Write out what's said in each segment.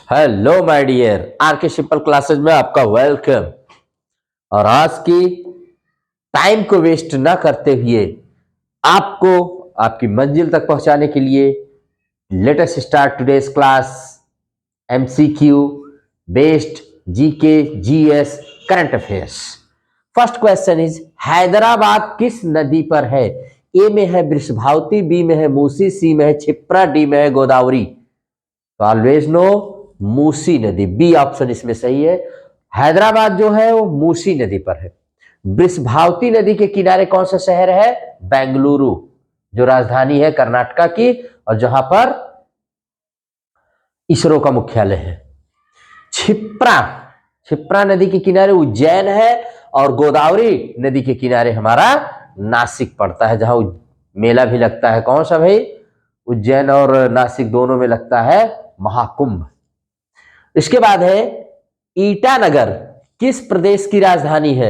Hello my dear, are के simple classes में आपका वेलकम। और आज की टाइम को वेस्ट ना करते हुए आपको आपकी मंजिल तक पहुंचाने के लिए let us start today's class. MCQ based GK GS current affairs. First question is Hyderabad किस नदी पर है? ए में है वृषभावती, बी में है मूसी, सी में है क्षिप्रा, डी में है गोदावरी। तो ऑलवेज नो मूसी नदी, बी ऑप्शन इसमें सही है। हैदराबाद जो है वो मूसी नदी पर है। वृषभावती नदी के किनारे कौन सा शहर है? बेंगलुरु, जो राजधानी है कर्नाटका की और जहां पर इसरो का मुख्यालय है। क्षिप्रा, क्षिप्रा नदी के किनारे उज्जैन है और गोदावरी नदी के किनारे हमारा नासिक पड़ता है, जहां मेला भी लगता है। कौन सा भाई? उज्जैन और नासिक दोनों में लगता है महाकुंभ। इसके बाद है ईटानगर किस प्रदेश की राजधानी है?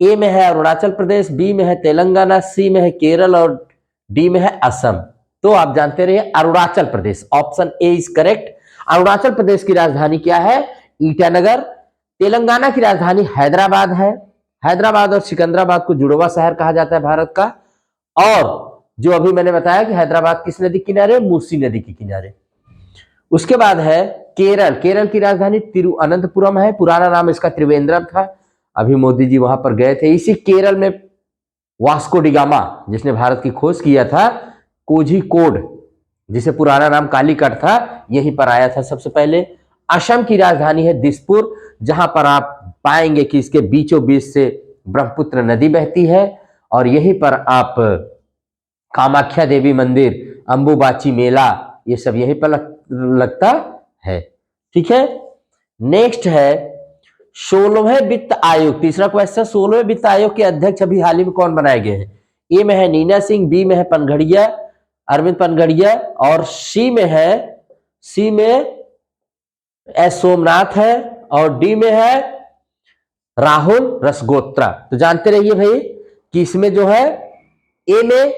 ए में है अरुणाचल प्रदेश, बी में है तेलंगाना, सी में है केरल और डी में है असम। तो आप जानते रहिए Arunachal Pradesh, option A is correct. Arunachal Pradesh की राजधानी क्या है? ईटानगर। तेलंगाना की राजधानी हैदराबाद है। हैदराबाद और सिकंदराबाद को जुड़वा शहर कहा जाता है भारत का। और जो अभी मैंने बताया कि हैदराबाद किस नदी के किनारे? मूसी नदी के किनारे। उसके बाद है केरल। केरल की राजधानी तिरुअनंतपुरम है, पुराना नाम इसका त्रिवेंद्रम था। अभी मोदी जी वहां पर गए थे। इसी केरल में वास्को डिगामा, जिसने भारत की खोज किया था, कोझिकोड, जिसे पुराना नाम कालीकट था, यहीं पर आया था सबसे पहले। असम की राजधानी है दिसपुर, जहां पर आप पाएंगे कि इसके बीचों बीच से ब्रह्मपुत्र नदी बहती है और यहीं पर आप कामाख्या देवी मंदिर, अंबुबाची मेला, ये सब यहीं पर लगता है। ठीक है। नेक्स्ट है 16वें वित्त आयोग। तीसरा क्वेश्चन, 16वें वित्त आयोग के अध्यक्ष अभी हाल ही में कौन बनाए गए हैं? ए में है नीना सिंह, बी में है पनघड़िया, अरविंद पनघड़िया और सी में एस सोमनाथ है और डी में है राहुल रसगोत्रा। तो जानते रहिए भाई कि इसमें जो है ए में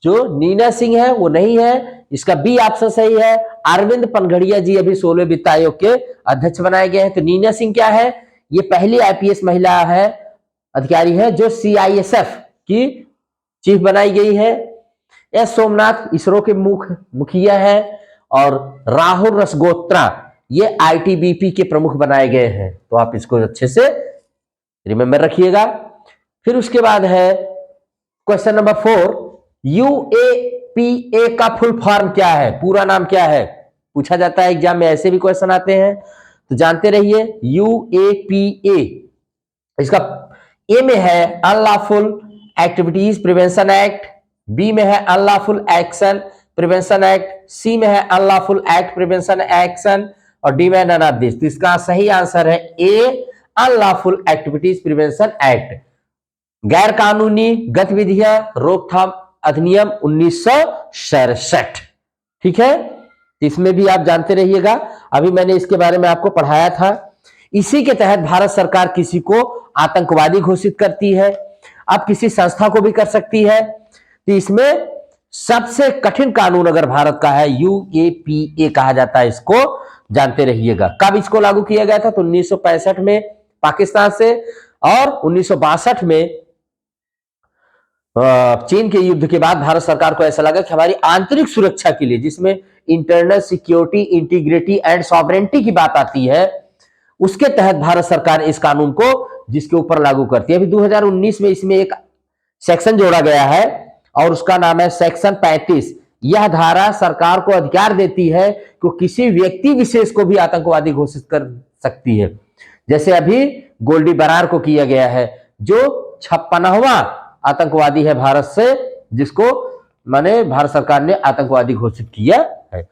जो नीना सिंह है वो नहीं है, इसका बी ऑप्शन सही है। अरविंद पनघड़िया जी अभी 16वें वित्त आयोग के अध्यक्ष बनाए गए हैं। तो नीना सिंह क्या है? ये पहली आईपीएस महिला है, अधिकारी है, जो सीआईएसएफ की चीफ बनाई गई है। एस सोमनाथ इसरो के मुखिया है और राहुल रसगोत्रा ये आईटीबीपी के प्रमुख बनाए गए हैं। तो आप इसको अच्छे से रिमेंबर रखिएगा। फिर उसके बाद है क्वेश्चन नंबर 4, यूएपीए का फुल फॉर्म क्या है? पूरा नाम क्या है? पूछा जाता है एग्जाम में, ऐसे भी क्वेश्चन आते हैं, तो जानते रहिए यूएपीए। इसका ए में है unlawful activities prevention act, B में है unlawful action prevention act, C में है अनलॉफुल एक्ट प्रिवेंशन एक्शन और डी में नन ऑफ दिस। तो इसका सही आंसर है A, unlawful activities prevention act, गैर कानूनी गतिविधियां रोकथाम अधिनियम 1967। ठीक है, इसमें भी आप जानते रहिएगा, अभी मैंने इसके बारे में आपको पढ़ाया था। इसी के तहत भारत सरकार किसी को आतंकवादी घोषित करती है, अब किसी संस्था को भी कर सकती है। तो इसमें सबसे कठिन कानून अगर भारत का है, यूएपीए कहा जाता है इसको, जानते रहिएगा। कब इसको लागू किया गया था? तो 1965 में पाकिस्तान से और 1962 में चीन के युद्ध के बाद भारत सरकार को ऐसा लगा कि हमारी आंतरिक सुरक्षा के लिए, जिसमें internal security, integrity and sovereignty की बात आती है, उसके तहत भारत सरकार इस कानून को जिसके ऊपर लागू करती है। अभी 2019 में इसमें एक सेक्शन जोड़ा गया है और उसका नाम है सेक्शन 35। यह धारा सरकार को अधिकार देती है कि किसी व्यक्ति विशेष को भी आतंकवादी घोषित कर सकती है। जैसे अभी गोल्डी बरार को किया गया है, जो 56वां आतंकवादी है भारत से, जिसको माने भारत सरकार ने आतंकवादी घोषित किया है।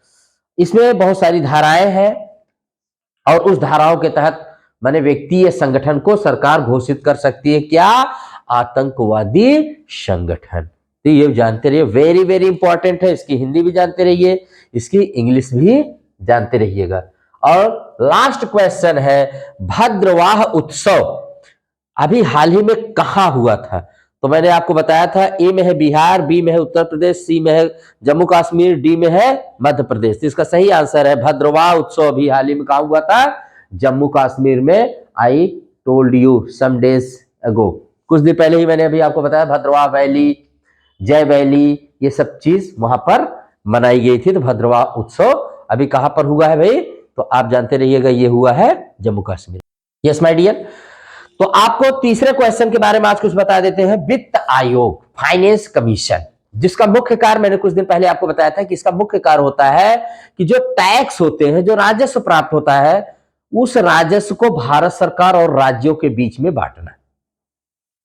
इसमें बहुत सारी धाराएं हैं और उस धाराओं के तहत माने व्यक्ति या संगठन को सरकार घोषित कर सकती है क्या? आतंकवादी संगठन। तो ये जानते रहिए, वेरी वेरी इंपॉर्टेंट है। इसकी हिंदी भी जानते रहिए, इसकी इंग्लिश भी जानते रहिएगा। और लास्ट क्वेश्चन है भद्रवाह उत्सव अभी हाल ही में कहां हुआ था? तो मैंने आपको बताया था ए में है बिहार, बी में है उत्तर प्रदेश, सी में है जम्मू कश्मीर, डी में है मध्य प्रदेश। तो इसका सही आंसर है भद्रवाह उत्सव। अभी हाल ही में कहा हुआ था जम्मू कश्मीर में। I told you some days ago, कुछ दिन पहले ही मैंने अभी आपको बताया भद्रवाह वैली, जय वैली, ये सब चीज वहां पर मनाई गई थी। तो भद्रवाह उत्सव अभी कहां पर हुआ है भाई, तो आप जानते रहिएगा ये हुआ है Jammu Kashmir. Yes my dear, तो आपको तीसरे क्वेश्चन के बारे में आज कुछ बता देते हैं। वित्त आयोग, फाइनेंस कमीशन, जिसका मुख्य कार्य मैंने कुछ दिन पहले आपको बताया था कि इसका मुख्य कार्य होता है कि जो टैक्स होते हैं, जो राजस्व प्राप्त होता है, उस राजस्व को भारत सरकार और राज्यों के बीच में बांटना।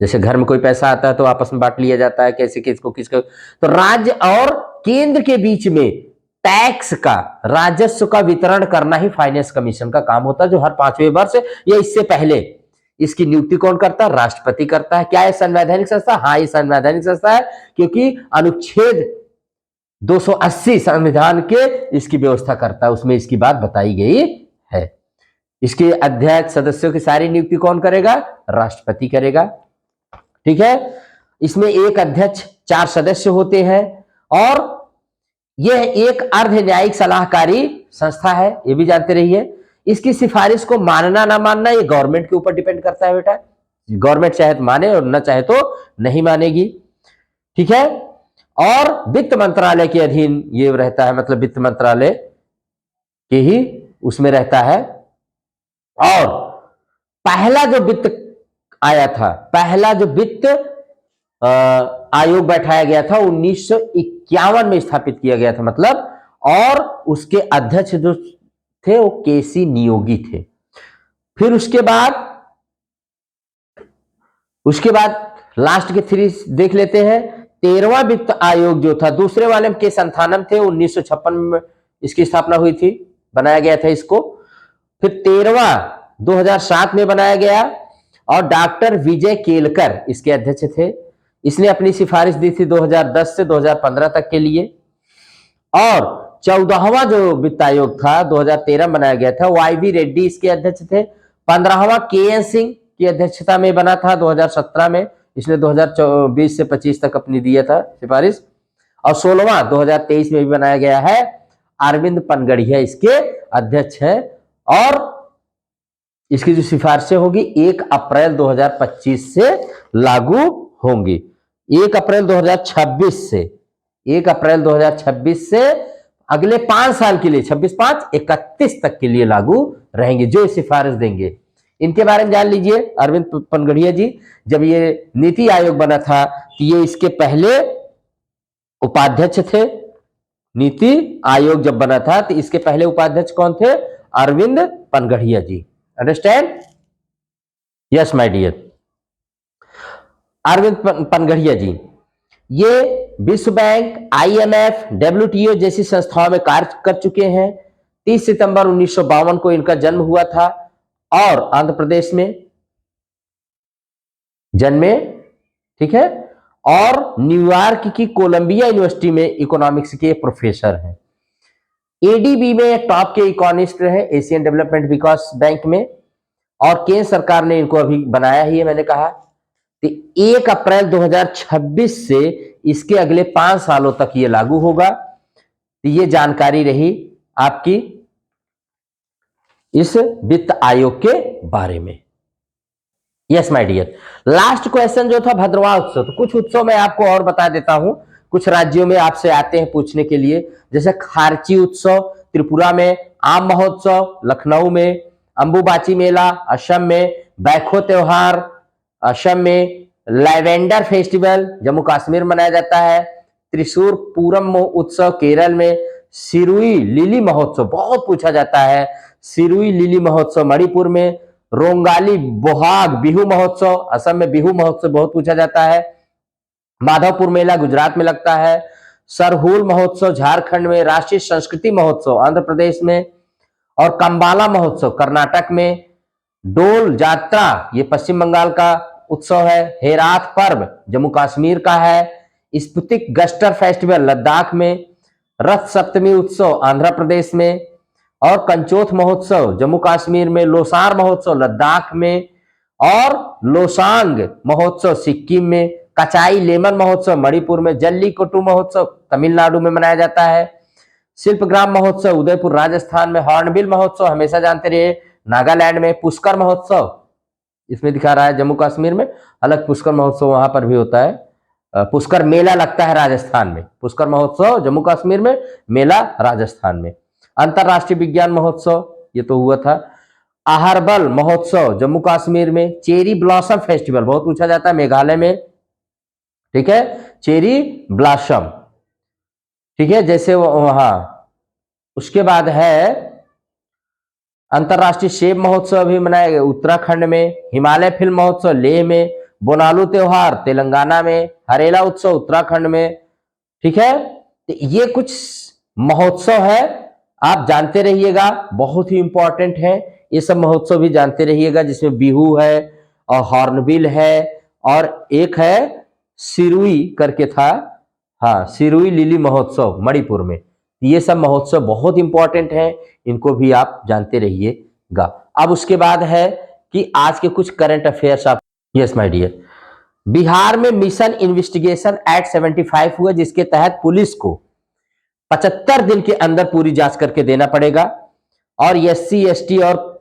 जैसे घर में कोई पैसा आता है तो आपस में बांट लिया जाता है, कैसे किसको किसको। तो राज्य और केंद्र के बीच में टैक्स का, राजस्व का वितरण करना ही फाइनेंस कमीशन का काम होता है, जो हर 5वें वर्ष या इससे पहले इसकी नियुक्ति कौन करता है? राष्ट्रपति करता है। क्या है संवैधानिक संस्था? हाँ, ये संवैधानिक संस्था है, क्योंकि अनुच्छेद 280 संविधान के इसकी व्यवस्था करता है, उसमें इसकी बात बताई गई है। इसके अध्यक्ष सदस्यों की सारी नियुक्ति कौन करेगा? राष्ट्रपति करेगा। ठीक है, इसमें एक अध्यक्ष, 4 सदस्य होते हैं, और यह एक अर्ध न्यायिक सलाहकारी संस्था है, ये भी जानते रहिए। इसकी सिफारिश को मानना ना मानना ये गवर्नमेंट के ऊपर डिपेंड करता है बेटा। गवर्नमेंट चाहे तो माने और न चाहे तो नहीं मानेगी। ठीक है, और वित्त मंत्रालय के अधीन ये रहता है, मतलब वित्त मंत्रालय के ही उसमें रहता है। और पहला जो वित्त आया था, पहला जो वित्त आयोग बैठाया गया था 1951 में स्थापित किया गया था, मतलब, और उसके अध्यक्ष जो थे वो केसी नियोगी थे। फिर उसके बाद लास्ट के 3 देख लेते हैं। 13वां वित्त आयोग जो था, दूसरे वाले के संथानम थे, 1956 में इसकी स्थापना हुई थी, बनाया गया था इसको। फिर 13वां 2007 में बनाया गया, और डॉक्टर विजय केलकर इसके अध्यक्ष थे। इसने अपनी सिफारिश दी थी 2010 से 2015 तक के लिए। और 14वां जो वित्त आयोग था 2013 बनाया गया था, वाई रेड्डी इसके अध्यक्ष थे। 15वां के.एन. सिंह की अध्यक्षता में बना था 2017 में, इसने 2020 से 25 तक अपनी दिया था सिफारिश। और 16वां 2023 में भी बनाया गया है, अरविंद पनगड़िया इसके अध्यक्ष हैं। और इसकी जो सिफारिशें होगी 1 अप्रैल 2025 से लागू होंगी। 1 अप्रैल 2026 से, 1 अप्रैल 2026 से अगले 5 साल के लिए, 26/5/31 तक के लिए लागू रहेंगे, जो सिफारिश देंगे। इनके बारे में जान लीजिए। अरविंद पनगड़िया जी, जब ये नीति आयोग बना था तो ये इसके पहले उपाध्यक्ष थे। नीति आयोग जब बना था तो इसके पहले उपाध्यक्ष कौन थे? Arvind Panagariya ji. Understand? Yes my dear. Arvind Panagariya ji ये विश्व बैंक, IMF, WTO जैसी संस्थाओं में कार्य कर चुके हैं। 30 सितंबर 1952 को इनका जन्म हुआ था, और आंध्र प्रदेश में जन्मे। ठीक है, और न्यूयॉर्क की कोलंबिया यूनिवर्सिटी में इकोनॉमिक्स के प्रोफेसर हैं। ADB में टॉप के इकोनॉमिस्ट रहे, एशियन डेवलपमेंट विकास बैंक में, और केंद्र सरकार ने इनको अभी बनाया ही है, मैंने कहा। तो 1 अप्रैल 2026 से इसके अगले 5 सालों तक ये लागू होगा। तो ये जानकारी रही आपकी इस वित्त आयोग के बारे में। Yes my dear, last question जो था भद्रवाह उत्सव। तो कुछ उत्सव मैं आपको और बता देता हूं, कुछ राज्यों में आपसे आते हैं पूछने के लिए, जैसे खारची उत्सव त्रिपुरा में, आम महोत्सव लखनऊ में, अंबुबाची मेला असम में, बैखो त्योहार असम में, लैवेंडर फेस्टिवल जम्मू कश्मीर मनाया जाता है, त्रिशूर पूरम उत्सव केरल में, सिरुई लिली महोत्सव बहुत पूछा जाता है, सिरुई लिली महोत्सव मणिपुर में, रोंगाली बोहाग बिहू महोत्सव असम में, बिहू महोत्सव बहुत पूछा जाता है, माधवपुर मेला गुजरात में लगता है, सरहुल महोत्सव झारखंड में, राष्ट्रीय संस्कृति महोत्सव आंध्र प्रदेश में, और कंबाला महोत्सव कर्नाटक में, डोल यात्रा ये पश्चिम बंगाल का उत्सव है, हेरात पर्व जम्मू कश्मीर का है, स्पुतिक गस्टर फेस्टिवल लद्दाख में, रथ सप्तमी उत्सव आंध्र प्रदेश में, और कंचोथ महोत्सव जम्मू कश्मीर में, लोसार महोत्सव लद्दाख में, और लोसांग महोत्सव सिक्किम में, कचाई लेमन महोत्सव मणिपुर में, जल्लीकट्टू महोत्सव तमिलनाडु में मनाया जाता है, शिल्पग्राम महोत्सव उदयपुर राजस्थान में, हॉर्नबिल महोत्सव हमेशा जानते रहिए नागालैंड में, पुष्कर महोत्सव इसमें दिखा रहा है जम्मू कश्मीर में, अलग पुष्कर महोत्सव वहां पर भी होता है। पुष्कर मेला लगता है राजस्थान में, पुष्कर महोत्सव जम्मू कश्मीर में, मेला राजस्थान में। अंतरराष्ट्रीय विज्ञान महोत्सव ये तो हुआ था। आहरबल महोत्सव जम्मू कश्मीर में, चेरी ब्लॉसम फेस्टिवल बहुत पूछा जाता है मेघालय में, ठीक है, चेरी ब्लॉसम, ठीक है, जैसे वहां। उसके बाद है अंतरराष्ट्रीय सेब महोत्सव भी मनाया गया उत्तराखंड में, हिमालय फिल्म महोत्सव लेह में, बोनालू त्योहार तेलंगाना में, हरेला उत्सव उत्तराखंड में, ठीक है। तो ये कुछ महोत्सव है, आप जानते रहिएगा, बहुत ही इंपॉर्टेंट है ये सब महोत्सव भी जानते रहिएगा, जिसमें बिहू है और हॉर्नबिल है और एक है सिरुई करके था, हाँ सिरुई लिली महोत्सव मणिपुर में। ये सब महोत्सव बहुत इंपॉर्टेंट है, इनको भी आप जानते रहिएगा। अब उसके बाद है कि आज के कुछ करंट अफेयर्स आप, यस माय डियर, बिहार में मिशन इन्वेस्टिगेशन एक्ट 75 हुआ, जिसके तहत पुलिस को 75 दिन के अंदर पूरी जांच करके देना पड़ेगा, और SC ST और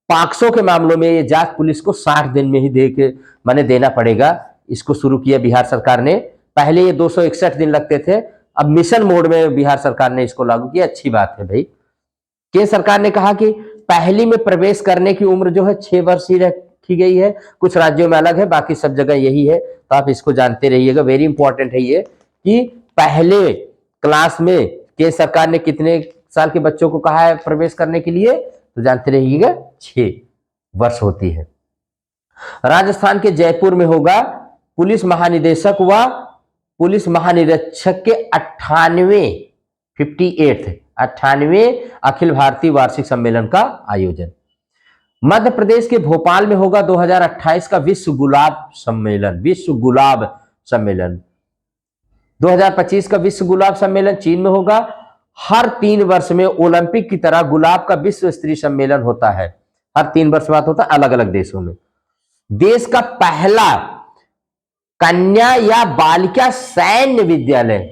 पाक्सो के मामलों में ये जांच पुलिस को 60 दिन में ही देना पड़ेगा। इसको शुरू किया बिहार सरकार ने, पहले ये 261 दिन लगते थे, अब मिशन मोड में बिहार सरकार ने इसको लागू किया, अच्छी बात है भाई। केंद्र सरकार ने कहा कि पहली में प्रवेश करने की उम्र जो है 6 वर्ष ही रखी गई है, कुछ राज्यों में अलग है, बाकी सब जगह यही है, तो आप इसको जानते रहिएगा, वेरी इंपॉर्टेंट है ये कि पहले क्लास में केंद्र सरकार ने कितने साल के बच्चों को कहा है प्रवेश करने के लिए, तो जानते रहिएगा 6 वर्ष होती है। राजस्थान के जयपुर में होगा पुलिस महानिदेशक व पुलिस महानिरीक्षक के 98वें अखिल भारतीय वार्षिक सम्मेलन का आयोजन। मध्य प्रदेश के भोपाल में होगा 2028 का विश्व गुलाब सम्मेलन। 2025 का विश्व गुलाब सम्मेलन चीन में होगा। हर 3 वर्ष में ओलंपिक की तरह गुलाब का विश्व स्तरीय सम्मेलन होता है, हर 3 वर्ष बाद होता है, अलग अलग देशों में। देश का पहला कन्या या बालिका सैन्य विद्यालय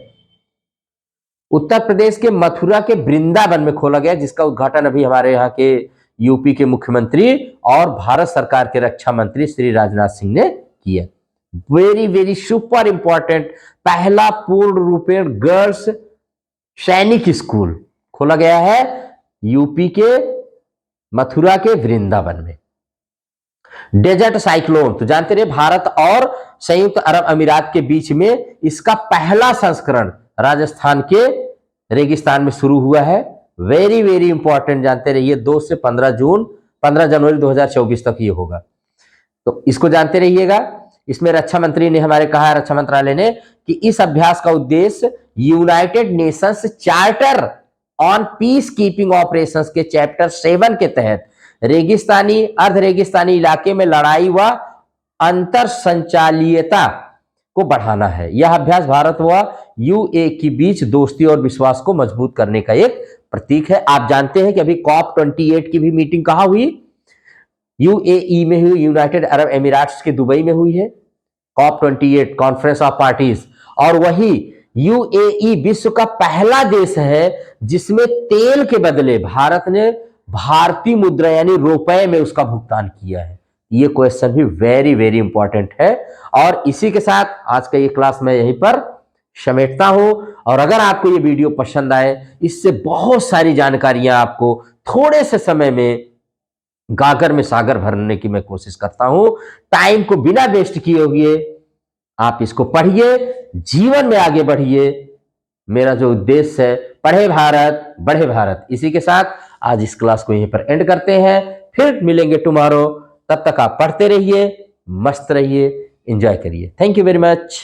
उत्तर प्रदेश के मथुरा के वृंदावन में खोला गया, जिसका उद्घाटन अभी हमारे यहाँ के यूपी के मुख्यमंत्री और भारत सरकार के रक्षा मंत्री श्री राजनाथ सिंह ने किया। वेरी वेरी सुपर इंपॉर्टेंट, पहला पूर्ण रूपेण गर्ल्स सैनिक स्कूल खोला गया है यूपी के मथुरा के वृंदावन में। डेजर्ट साइक्लोन तो जानते रहे, भारत और संयुक्त अरब अमीरात के बीच में इसका पहला संस्करण राजस्थान के रेगिस्तान में शुरू हुआ है। वेरी वेरी इंपॉर्टेंट, जानते रहिए, 2 से 15 जनवरी 2024 तक ये होगा, तो इसको जानते रहिएगा। इसमें रक्षा मंत्री ने हमारे कहा, रक्षा मंत्रालय ने, कि इस अभ्यास का उद्देश्य United Nations charter on peace keeping operations के चैप्टर 7 के तहत रेगिस्तानी अर्ध रेगिस्तानी इलाके में लड़ाई व अंतर संचालियता को बढ़ाना है। यह अभ्यास भारत व यूए के बीच दोस्ती और विश्वास को मजबूत करने का एक प्रतीक है। आप जानते हैं कि अभी COP28 की भी मीटिंग कहाँ हुई, यूएई में हुई, यूनाइटेड अरब एमिरेट्स के दुबई में हुई है COP28 कॉन्फ्रेंस ऑफ पार्टीज, और वही यूएई विश्व का पहला देश है जिसमें तेल के बदले भारत ने भारतीय मुद्रा यानी रुपए में उसका भुगतान किया है। ये क्वेश्चन भी वेरी वेरी इंपॉर्टेंट है। और इसी के साथ आज का ये क्लास मैं यहीं पर समेटता हूं, और अगर आपको ये वीडियो पसंद आए, इससे बहुत सारी जानकारियां आपको थोड़े से समय में गागर में सागर भरने की मैं कोशिश करता हूं। टाइम को बिना वेस्ट किए हुए आप इसको पढ़िए, जीवन में आगे बढ़िए। मेरा जो उद्देश्य है, पढ़े भारत बढ़े भारत। इसी के साथ आज इस क्लास को यहीं पर एंड करते हैं, फिर मिलेंगे टुमारो। तब तक आप पढ़ते रहिए, मस्त रहिए, एंजॉय करिए। Thank you very much.